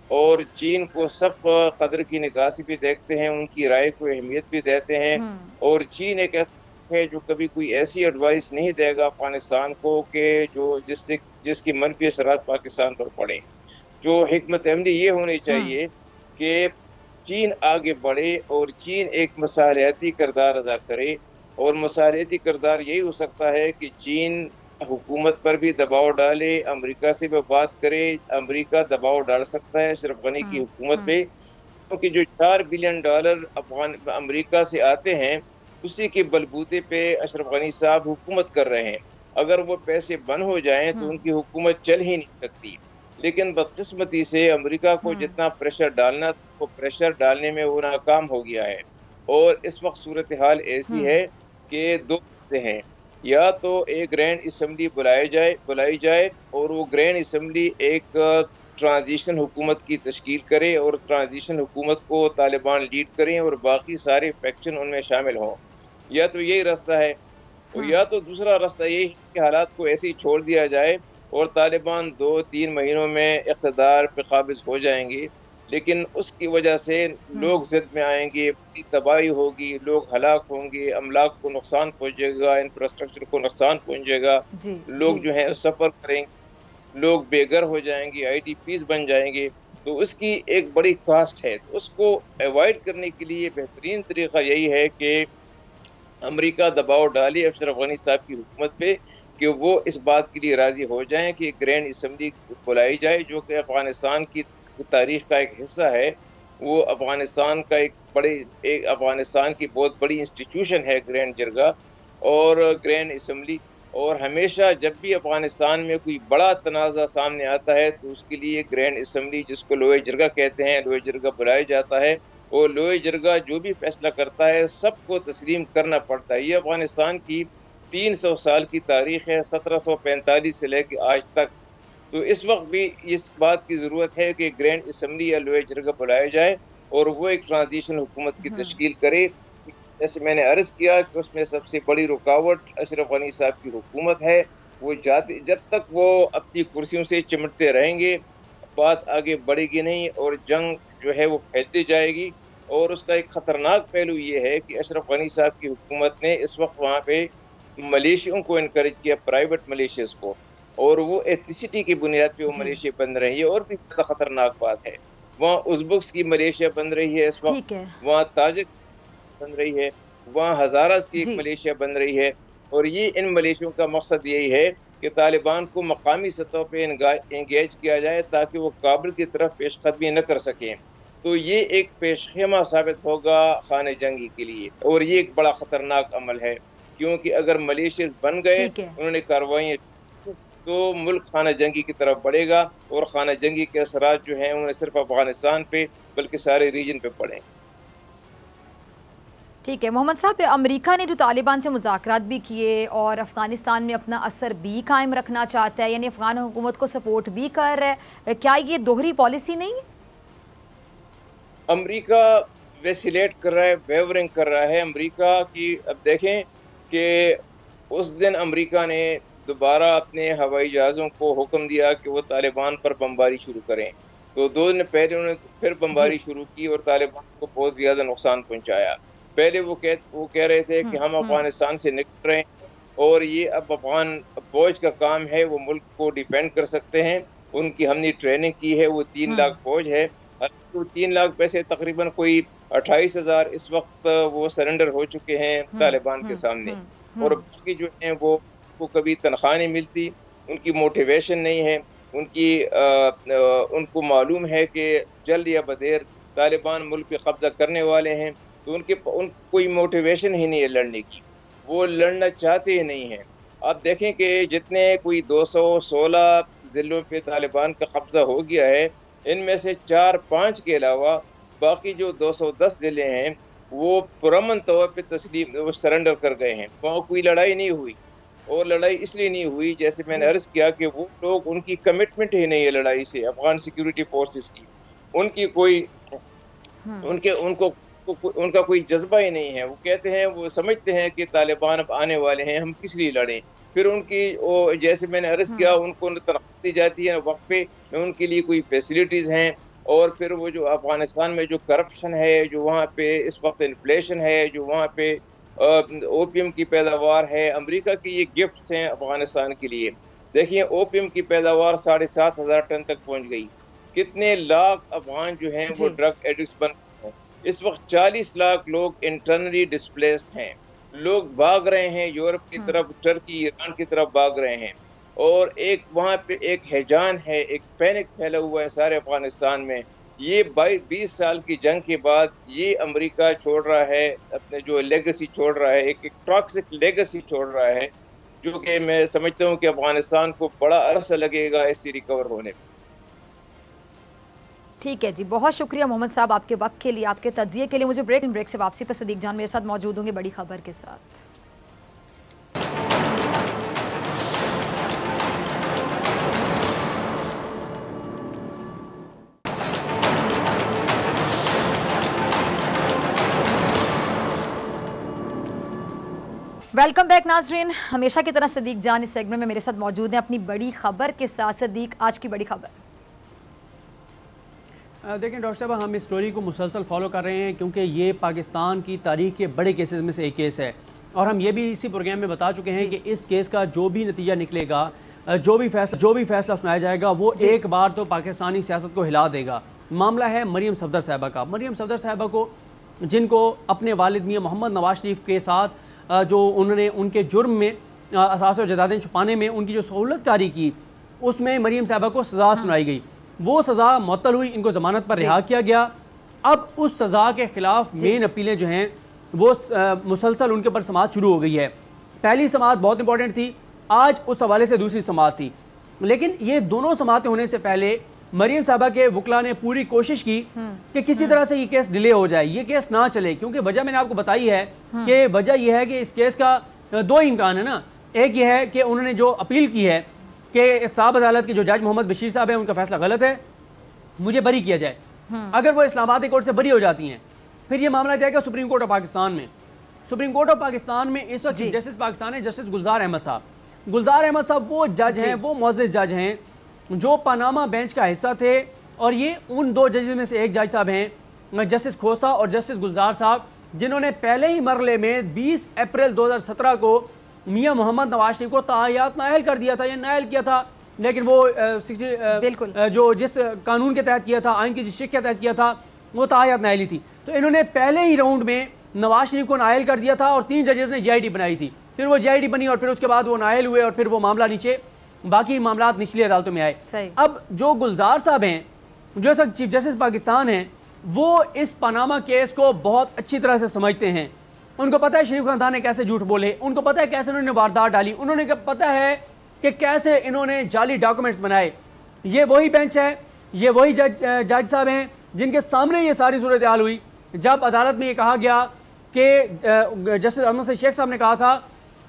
और चीन को सब कदर की निगाह से भी देखते हैं, उनकी राय को अहमियत भी देते हैं। और चीन एक ऐसा है जो कभी कोई ऐसी एडवाइस नहीं देगा अफगानिस्तान को कि जिसकी मनफी असरात पाकिस्तान पर पड़े। जो हिकमत अमली ये होनी चाहिए कि चीन आगे बढ़े और चीन एक मसालियाती किरदार अदा करे, और मसालियाती किरदार यही हो सकता है कि चीन हुकूमत पर भी दबाव डाले, अमेरिका से भी बात करे। अमेरिका दबाव डाल सकता है अशरफ गनी की हुकूमत पे, क्योंकि जो $4 बिलियन अमेरिका से आते हैं उसी के बलबूते पे अशरफ गनी साहब हुकूमत कर रहे हैं। अगर वो पैसे बंद हो जाएं तो उनकी हुकूमत चल ही नहीं सकती। लेकिन बदकिस्मती से अमेरिका को जितना प्रेशर डालना, वो प्रेशर डालने में वो नाकाम हो गया है। और इस वक्त सूरत हाल ऐसी है कि दो हिस्से हैं, या तो एक ग्रैंड असम्बली बुलाई जाए और वो ग्रैंड असम्बली एक ट्रांजिशन हुकूमत की तश्कील करे, और ट्रांजिशन हुकूमत को तालिबान लीड करें और बाकी सारे फैक्शन उनमें शामिल हों, या तो यही रास्ता है। और या तो दूसरा रास्ता ये है कि हालात को ऐसे ही छोड़ दिया जाए और तालिबान 2-3 महीनों में इक़्तिदार पे काबिज़ हो जाएंगे, लेकिन उसकी वजह से लोग ज़िद में आएंगे, बड़ी तबाही होगी, लोग हलाक होंगे, अमलाक को नुकसान पहुँचेगा, इंफ्रास्ट्रक्चर को नुकसान पहुँचेगा, जी लोग जी जो है सफ़र करेंगे, लोग बेघर हो जाएंगे, आईडीपीज़ बन जाएंगे। तो उसकी एक बड़ी कॉस्ट है। तो उसको अवॉइड करने के लिए बेहतरीन तरीका यही है कि अमेरिका दबाव डाले अशरफ गनी साहब की हुकूमत पे कि वो इस बात के लिए राज़ी हो जाएं कि ग्रैंड असम्बली बुलाई जाए, जो कि अफ़गानिस्तान की तारीख का एक हिस्सा है। वो अफ़गानिस्तान का एक अफ़गानिस्तान की बहुत बड़ी इंस्टीट्यूशन है ग्रैंड जरगा और ग्रैंड असम्बली। और हमेशा जब भी अफ़गानिस्तान में कोई बड़ा तनाज़ा सामने आता है तो उसके लिए ग्रैंड असम्बली, जिसको लोए जरगा कहते हैं, लोए जरगा बुलाया जाता है। और लोए जरगा जो भी फैसला करता है सबको तस्लीम करना पड़ता है। ये अफगानिस्तान की 300 साल की तारीख है, 1745 से लेकर आज तक। तो इस वक्त भी इस बात की ज़रूरत है कि ग्रैंड असम्बली या लोए जरगा बुलाया जाए और वो एक ट्रांजिशन हुकूमत की तश्कील करे। जैसे मैंने अर्ज़ किया कि उसमें सबसे बड़ी रुकावट अशरफ गनी साहब की हुकूमत है। वो जाते जब तक वो अपनी कुर्सियों से चिमटते रहेंगे, बात आगे बढ़ेगी नहीं और जंग जो है वो फैलती जाएगी। और उसका एक ख़तरनाक पहलू ये है कि अशरफ गनी साहब की हुकूमत ने इस वक्त वहाँ पे मलेशियों को इनकरेज किया, प्राइवेट मलेशियस को, और वो एथनिसिटी की बुनियाद पे वो जी मलेशिया बन रही है। और भी ज़्यादा ख़तरनाक बात है, वहाँ उज़्बेक्स की मलेशिया बन रही है इस वक्त, ठीक है वहाँ ताजिक बन रही है, वहाँ हज़ारास की एक जी मलेशिया बन रही है। और ये इन मलेशियों का मकसद यही है कि तालिबान को मकामी सतह पे इंगेज किया जाए ताकि वो काबुल की तरफ पेशकदमी न कर सकें। तो ये एक पेशखेमा साबित होगा खाने जंगी के लिए और ये एक बड़ा ख़तरनाक अमल है, क्योंकि अगर मलेशिया बन गए, ठीक है उन्होंने कार्रवाइयाँ, तो मुल्क खाना जंगी की तरफ बढ़ेगा और खाना जंगी के असरात जो हैं उन्हें सिर्फ अफगानिस्तान पे बल्कि सारे रीजन पे पड़े। ठीक है मोहम्मद साहब, अमेरिका ने जो तालिबान से मुज़ाकरात भी किए और अफ़गानिस्तान में अपना असर भी कायम रखना चाहता है, यानी अफ़गान हुकूमत को सपोर्ट भी कर रहा है, क्या ये दोहरी पॉलिसी नहीं है? अमेरिका वेसिलेट कर रहा है, वेवरिंग कर रहा है अमेरिका की। अब देखें कि उस दिन अमेरिका ने दोबारा अपने हवाई जहाज़ों को हुक्म दिया कि वो तालिबान पर बमबारी शुरू करें, तो 2 दिन पहले उन्होंने फिर जी बमबारी शुरू की और तालिबान को बहुत ज़्यादा नुकसान पहुंचाया। पहले वो कह रहे थे कि हम अफगानिस्तान से निकल रहे हैं और ये अब अफगान फौज का काम है, वो मुल्क को डिफेंड कर सकते हैं, उनकी हमने ट्रेनिंग की है, वो 3 लाख फौज है। तो 3 लाख पैसे तकरीबन कोई 28,000 इस वक्त वो सरेंडर हो चुके हैं तालिबान के सामने। और बाकी जो हैं वो कभी तनख्वाह नहीं मिलती, उनकी मोटिवेशन नहीं है, उनको मालूम है कि जल्द या बदेर तालिबान मुल्क पे कब्जा करने वाले हैं, तो उन कोई मोटिवेशन ही नहीं है लड़ने की, वो लड़ना चाहते ही नहीं हैं। आप देखें कि जितने कोई 216 ज़िलों पे तालिबान का कब्जा हो गया है, इनमें से 4-5 के अलावा बाकी जो 210 ज़िले हैं वो पुरअमन तौर पे वो सरेंडर कर गए हैं। वहाँ कोई लड़ाई नहीं हुई और लड़ाई इसलिए नहीं हुई, जैसे मैंने अर्ज़ किया, कि वो लोग, उनकी कमिटमेंट ही नहीं है लड़ाई से, अफगान सिक्योरिटी फोर्सेस की, उनकी कोई उनके उनको उनका कोई जज्बा ही नहीं है। वो कहते हैं, वो समझते हैं कि तालिबान अब आने वाले हैं, हम किस लिए लड़ें। फिर उनकी वो, जैसे मैंने अर्ज़ किया, उनको तनख्वाह दी जाती है वक्त पे, उनके लिए कोई फैसिलिटीज़ हैं। और फिर वो जो अफगानिस्तान में जो करप्शन है, जो वहाँ पे इस वक्त इन्फ्लेशन है, जो वहाँ पे ओपीएम की पैदावार है, अमेरिका की ये गिफ्ट्स हैं अफगानिस्तान के लिए। देखिए, ओपीएम की पैदावार 7,500 टन तक पहुँच गई। कितने लाख अफगान जो हैं वो ड्रग एडिक्ट्स बन गए हैं। इस वक्त 40 लाख लोग इंटरनली डिस्प्लेस्ड हैं, लोग भाग रहे हैं यूरोप की तरफ, टर्की, ईरान की तरफ भाग रहे हैं। और एक वहाँ पे एक हैजान है, एक पैनिक फैला हुआ है सारे अफगानिस्तान में। ये 20 साल की जंग के बाद ये अमेरिका छोड़ रहा है, अपने जो लेगेसी छोड़ रहा है, एक टॉक्सिक लेगेसी छोड़ रहा है, जो कि मैं समझता हूँ कि अफगानिस्तान को बड़ा अरसा लगेगा इससे रिकवर होने में। ठीक है जी, बहुत शुक्रिया मोहम्मद साहब आपके वक्त के लिए, आपके तज्जिए के लिए। मुझे ब्रेक से वापसी पर सदीक जान मेरे साथ मौजूद होंगे बड़ी खबर के साथ। वेलकम बैक नाजरीन। हमेशा की तरह सदीक जान इस सेगमेंट में मेरे साथ मौजूद हैं अपनी बड़ी खबर के साथ। सदीक, आज की बड़ी खबर। देखें डॉक्टर साहब, हम इस स्टोरी को मुसलसल फॉलो कर रहे हैं क्योंकि ये पाकिस्तान की तारीख के बड़े केसेस में से एक केस है और हम ये भी इसी प्रोग्राम में बता चुके हैं कि इस केस का जो भी नतीजा निकलेगा, जो भी फैसला सुनाया जाएगा, वो एक बार तो पाकिस्तानी सियासत को हिला देगा। मामला है मरियम सफदर साहिबा का। मरियम सफदर साहिबा को, जिनको अपने वालिद मियां मोहम्मद नवाज शरीफ के साथ जो उन्होंने उनके जुर्म में असासे और जदादें छुपाने में उनकी जो सहूलत कारी की, उसमें मरियम साहिबा को सज़ा सुनाई गई। वो सज़ा मुअत्तल हुई, इनको ज़मानत पर रिहा किया गया। अब उस सज़ा के खिलाफ मेन अपीलें जो हैं वो मुसलसल उनके ऊपर समाअत शुरू हो गई है। पहली समाअत बहुत इंपॉर्टेंट थी, आज उस हवाले से दूसरी समाअत थी। लेकिन ये दोनों समाअतें होने से पहले मरियम साहिबा के वकला ने पूरी कोशिश की कि किसी तरह से ये केस डिले हो जाए, ये केस ना चले, क्योंकि वजह मैंने आपको बताई है कि वजह यह है कि इस केस का दो इम्कान है ना। एक ये है कि उन्होंने जो अपील की है कि साहब अदालत के जो जज मोहम्मद बशीर साहब हैं, उनका फैसला गलत है, मुझे बरी किया जाए। अगर वो इस्लामाबाद कोर्ट से बरी हो जाती हैं, फिर ये मामला जाएगा सुप्रीम कोर्ट ऑफ पाकिस्तान में। सुप्रीम कोर्ट ऑफ पाकिस्तान में इस वक्त चीफ जस्टिस पाकिस्तान है जस्टिस गुलजार अहमद साहब। गुलजार अहमद साहब वो जज हैं, वो मुअज़्ज़ज़ जज हैं जो पनामा बेंच का हिस्सा थे, और ये उन दो जजेस में से एक जज साहब हैं, जस्टिस खोसा और जस्टिस गुलजार साहब, जिन्होंने पहले ही मरले में 20 अप्रैल 2017 को मियां मोहम्मद नवाज शरीफ को तायात नायल कर दिया था, या नायल किया था, लेकिन वो जो जिस कानून के तहत किया था, आइन की जिस शिक के तहत किया था, वो तायात नायली थी। तो इन्होंने पहले ही राउंड में नवाज शरीफ को नायल कर दिया था और 3 जजेस ने JID बनाई थी। फिर वो JID बनी और फिर उसके बाद वो नायल हुए और फिर वो मामला नीचे, बाकी मामला निचली अदालतों में आए। अब जो गुलजार साहब हैं, जो सब चीफ जस्टिस पाकिस्तान हैं, वो इस पनामा केस को बहुत अच्छी तरह से समझते हैं। उनको पता है शरीफ खानदान ने कैसे झूठ बोले, उनको पता है कैसे उन्होंने वारदात डाली, उन्होंने पता है कि कैसे इन्होंने जाली डॉक्यूमेंट्स बनाए। ये वही बेंच है, ये वही जज साहब हैं जिनके सामने ये सारी सूरत हाल हुई। जब अदालत में ये कहा गया कि जस्टिस अहमद शेख साहब ने कहा था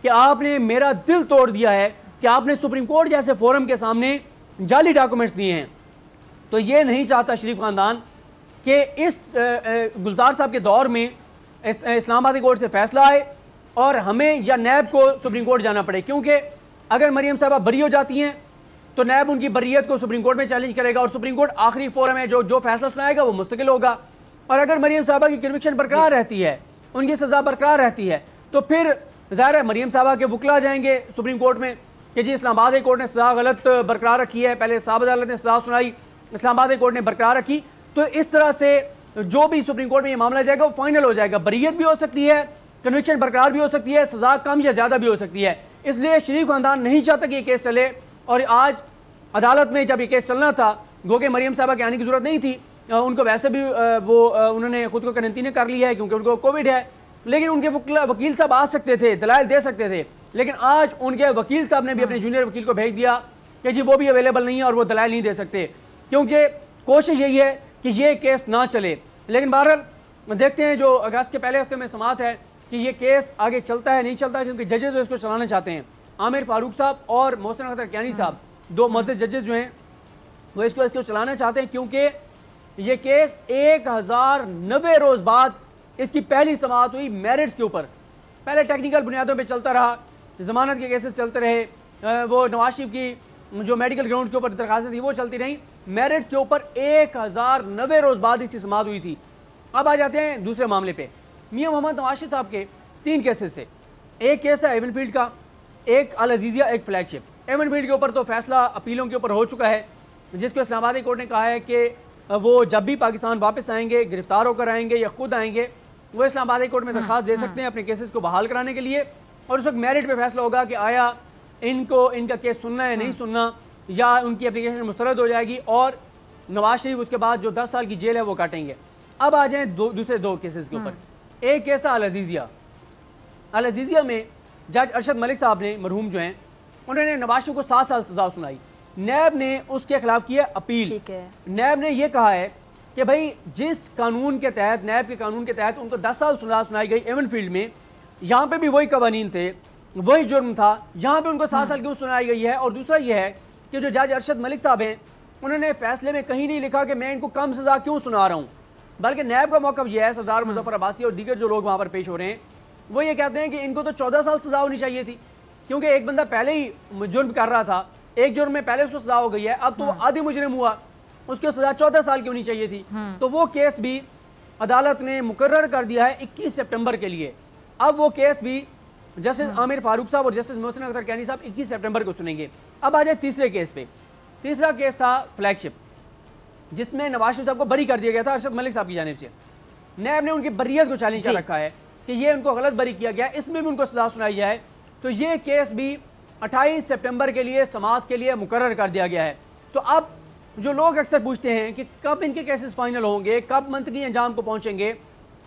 कि आपने मेरा दिल तोड़ दिया है कि आपने सुप्रीम कोर्ट जैसे फोरम के सामने जाली डॉक्यूमेंट्स दिए हैं, तो ये नहीं चाहता शरीफ खानदान कि इस गुलजार साहब के दौर में इस्लामाबाद कोर्ट से फैसला आए और हमें या नैब को सुप्रीम कोर्ट जाना पड़े। क्योंकि अगर मरियम साहबा बरी हो जाती हैं तो नैब उनकी बरीयत को सुप्रीम कोर्ट में चैलेंज करेगा और सुप्रीम कोर्ट आखिरी फोरम है जो फैसला सुनाएगा वो मुस्तकिल होगा। और अगर मरियम साहबा की कन्विक्शन बरकरार रहती है, उनकी सज़ा बरकरार रहती है, तो फिर ज़ाहिर है मरियम साहबा के वकला जाएंगे सुप्रीम कोर्ट में कि जी इस्लामाबाद कोर्ट ने सज़ा गलत बरकरार रखी है, पहले साहब अदालत ने सज़ा सुनाई, इस्लामाबाद कोर्ट ने बरकरार रखी। तो इस तरह से जो भी सुप्रीम कोर्ट में ये मामला जाएगा वो फाइनल हो जाएगा। बरीयत भी हो सकती है, कन्विक्शन बरकरार भी हो सकती है, सज़ा कम या ज़्यादा भी हो सकती है। इसलिए शरीफ खानदान नहीं चाहता कि ये केस चले। और आज अदालत में जब ये केस चलना था, गो के मरियम साहबा के आने की जरूरत नहीं थी, उनको वैसे भी उन्होंने खुद को क्वारंटीन कर लिया है क्योंकि उनको कोविड है, लेकिन उनके वकील साहब आ सकते थे, दलाइल दे सकते थे। लेकिन आज उनके वकील साहब ने भी अपने जूनियर वकील को भेज दिया कि जी वो भी अवेलेबल नहीं है और वो दलाइल नहीं दे सकते, क्योंकि कोशिश यही है कि ये केस ना चले। लेकिन बहरहाल देखते हैं, जो अगस्त के पहले हफ्ते में समाअत है कि ये केस आगे चलता है नहीं चलता है, क्योंकि जजेस इसको चलाना चाहते हैं। आमिर फारूक साहब और मोहसिन अख्तर कियानी साहब, दो मुअज़्ज़ज़ जजेस जो हैं, वो इसको चलाना चाहते हैं, क्योंकि ये केस 1090 रोज़ बाद इसकी पहली समाअत हुई मेरिट्स के ऊपर। पहले टेक्निकल बुनियादों पे चलता रहा, ज़मानत के केसेस चलते रहे, वो नवाज शरीफ की जो मेडिकल ग्राउंड के ऊपर दरखास्तें थी वो चलती रहीं। मेरिट्स के ऊपर 1090 रोज़ बाद इसकी समाअत हुई थी। अब आ जाते हैं दूसरे मामले पे। मियां मोहम्मद नवाज शरीफ साहब के 3 केसेस थे। एक केस था एवनफील्ड का, एक अल अजीज़िया, एक फ्लैगशिप। एवनफील्ड के ऊपर तो फैसला अपीलों के ऊपर हो चुका है, जिसको इस्लामाबाद कोर्ट ने कहा है कि वो जब भी पाकिस्तान वापस आएंगे, गिरफ्तार होकर आएंगे या खुद आएंगे, वो इस्लामाबाद कोर्ट में दरख्वास्त दे सकते हैं अपने केसेस को बहाल कराने के लिए। और उस वक्त मेरिट पे फैसला होगा कि आया इनको इनका केस सुनना है नहीं सुनना, या उनकी एप्लीकेशन मुस्तरद हो जाएगी और नवाज शरीफ उसके बाद जो 10 साल की जेल है वो काटेंगे। अब आ जाए दूसरे 2 केसेस के ऊपर। एक केस था अल अजीज़िया। अल अजीज़िया में जज अरशद मलिक साहब ने, मरहूम जो हैं, उन्होंने नवाज शरीफ को 7 साल सजा सुनाई। नैब ने उसके खिलाफ किया अपील। नैब ने यह कहा है कि भाई जिस कानून के तहत, नैब के कानून के तहत उनको 10 साल सजा सुनाई गई एवनफील्ड में, यहाँ पे भी वही कवानीन थे, वही जुर्म था, यहाँ पे उनको 7 साल क्यों सुनाई गई है। और दूसरा यह है कि जो जज अरशद मलिक साहब हैं, उन्होंने फैसले में कहीं नहीं लिखा कि मैं इनको कम सजा क्यों सुना रहा हूँ, बल्कि नैब का मौक़िफ़ यह है, सरदार मुज़फ़्फ़र अब्बासी और दीगर जो लोग वहाँ पर पेश हो रहे हैं, वो ये कहते हैं कि इनको तो 14 साल सजा होनी चाहिए थी, क्योंकि एक बंदा पहले ही जुर्म कर रहा था, एक जुर्म में पहले उसको सजा हो गई है, अब तो आधी मुजरिम हुआ, उसकी सजा 14 साल की होनी चाहिए थी। तो वो केस भी अदालत ने मुकर्रर कर दिया है 21 सितंबर के लिए। अब वो केस भी जस्टिस आमिर फारूक साहब और जस्टिस मोहसिन अख्तर कैनी साहब 21 सितंबर को सुनेंगे। अब आ जाए तीसरे केस पे। तीसरा केस था फ्लैगशिप, जिसमें नवाज शरीफ साहब को बरी कर दिया गया था अरशद मलिक साहब की जानिब से। नैब ने उनकी बरियत को चैलेंज कर रखा है कि ये उनको गलत बरी किया गया, इसमें भी उनको सजा सुनाई जाए। तो ये केस भी 28 सितंबर के लिए समाअत के लिए मुकर्रर कर दिया गया है। तो अब जो लोग अक्सर पूछते हैं कि कब इनके केसेस फाइनल होंगे, कब मंतकी अंजाम को पहुंचेंगे,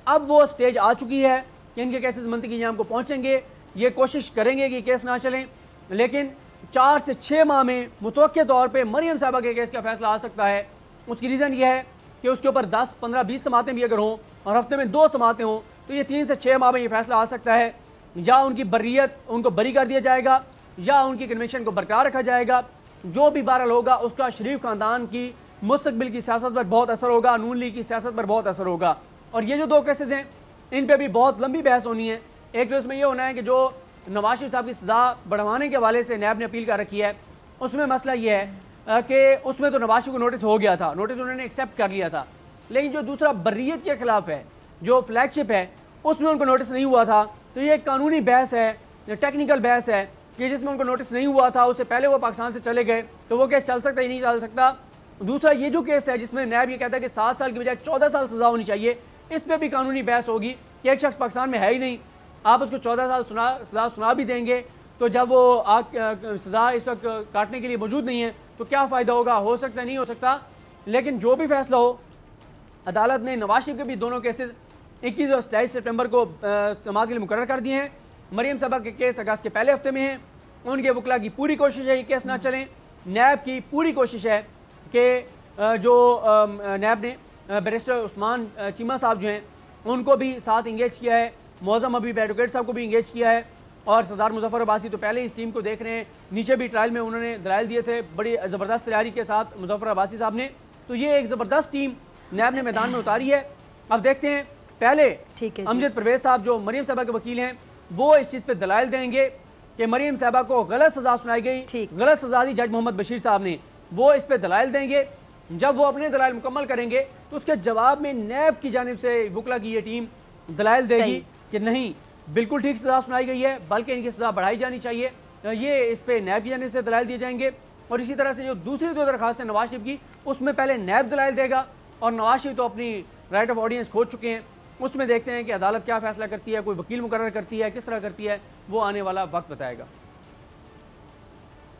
अब वो स्टेज आ चुकी है कि इनके केसेस मंतकी अंजाम को पहुंचेंगे। ये कोशिश करेंगे कि केस ना चलें, लेकिन 4 से 6 माह में मुतवक्किल तौर पे मरियम साहबा के केस का फैसला आ सकता है। उसकी रीज़न ये है कि उसके ऊपर 10, 15, 20 समातें भी अगर हों और हफ्ते में 2 समातें हों, तो ये 3 से 6 माह में ये फैसला आ सकता है। या उनकी बर्रियत, उनको बरी कर दिया जाएगा, या उनकी कन्विक्शन को बरकरार रखा जाएगा। जो भी बहरहाल होगा उसका शरीफ खानदान की मुस्तकबिल की सियासत पर बहुत असर होगा, नून लीग की सियासत पर बहुत असर होगा। और ये जो 2 केसेस हैं, इन पर भी बहुत लंबी बहस होनी है। एक तो इसमें यह होना है कि जो नवाज शरीफ साहब की सज़ा बढ़वाने के हवाले से नैब ने अपील कर रखी है, उसमें मसला ये है कि उसमें तो नवाज शरीफ को नोटिस हो गया था, नोटिस उन्होंने एक्सेप्ट कर लिया था। लेकिन जो दूसरा बर्रियत के खिलाफ है, जो फ्लैगशिप है, उसमें उनको नोटिस नहीं हुआ था। तो ये एक कानूनी बहस है, टेक्निकल बहस है कि जिसमें उनको नोटिस नहीं हुआ था, उससे पहले वो पाकिस्तान से चले गए, तो वो केस चल सकता ही नहीं चल सकता। दूसरा ये जो केस है जिसमें नैब ये कहता है कि 7 साल की बजाय 14 साल सज़ा होनी चाहिए, इस पर भी कानूनी बहस होगी कि एक शख्स पाकिस्तान में है ही नहीं, आप उसको 14 साल सज़ा सुना भी देंगे, तो जब वो सज़ा इस वक्त काटने के लिए मौजूद नहीं है तो क्या फ़ायदा होगा, हो सकता नहीं हो सकता। लेकिन जो भी फैसला हो, अदालत ने नवाज शरीफ के भी दोनों केसेस 21 और 27 सितंबर को समाअत के लिए मुकर्रर कर दिए हैं। मरियम साहबा के केस अगस्त के पहले हफ्ते में हैं। उनके वकला की पूरी कोशिश है ये केस ना चलें। नैब की पूरी कोशिश है कि जो नैब ने बैरिस्टर उस्मान चीमा साहब जो हैं उनको भी साथ इंगेज किया है, मौज़म हबीब एडवोकेट साहब को भी इंगेज किया है, और सरदार मुजफ्फर अब्बासी तो पहले ही इस टीम को देख रहे हैं। नीचे भी ट्रायल में उन्होंने दलाइल दिए थे बड़ी ज़बरदस्त तैयारी के साथ मुजफ्फर अब्बासी साहब ने। तो ये एक ज़बरदस्त टीम नैब ने मैदान में उतारी है। अब देखते हैं, पहले अमजद परवेज़ साहब जो मरियम साहबा के वकील हैं वो इस चीज़ पर दलाइल देंगे कि मरियम साहबा को गलत सज़ा सुनाई गई, गलत सज़ा दी जज मोहम्मद बशीर साहब ने, वो इस पर दलाइल देंगे। जब वो अपने दलाइल मुकम्मल करेंगे तो उसके जवाब में नैब की जानिब से वकला की ये टीम दलाइल देगी कि नहीं, बिल्कुल ठीक सज़ा सुनाई गई है, बल्कि इनकी सज़ा बढ़ाई जानी चाहिए। ये इस पर नैब की जानिब से दलाइल दिए जाएंगे। और इसी तरह से जो दूसरी 2 दरख्वास्त है नवाज शरीफ की, उसमें पहले नैब दलाइल देगा, और नवाज शरीफ तो अपनी राइट ऑफ ऑडियंस खो चुके हैं। उसमें देखते हैं कि अदालत क्या फैसला करती है, कोई वकील मुकर्रर करती है, किस तरह करती है, वो आने वाला वक्त बताएगा।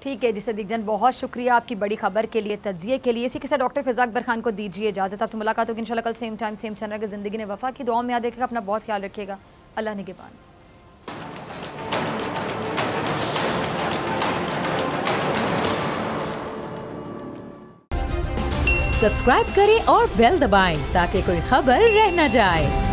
ठीक है जी सदीक जन, बहुत शुक्रिया आपकी बड़ी खबर के लिए, तज्जिए के लिए। इसी के साथ डॉक्टर फिज़ा अकबर खान को दीजिए इजाज़त। आपसे मुलाकात होगी इंशाल्लाह कल सेम टाइम सेम चैनल के ज़िंदगी ने वफ़ा की दुआ में याद रखिएगा, अपना बहुत ख्याल रखिएगा। अल्लाह निगहबान। सब्सक्राइब करें और बेल दबाएं ताकि कोई खबर रह न जाए।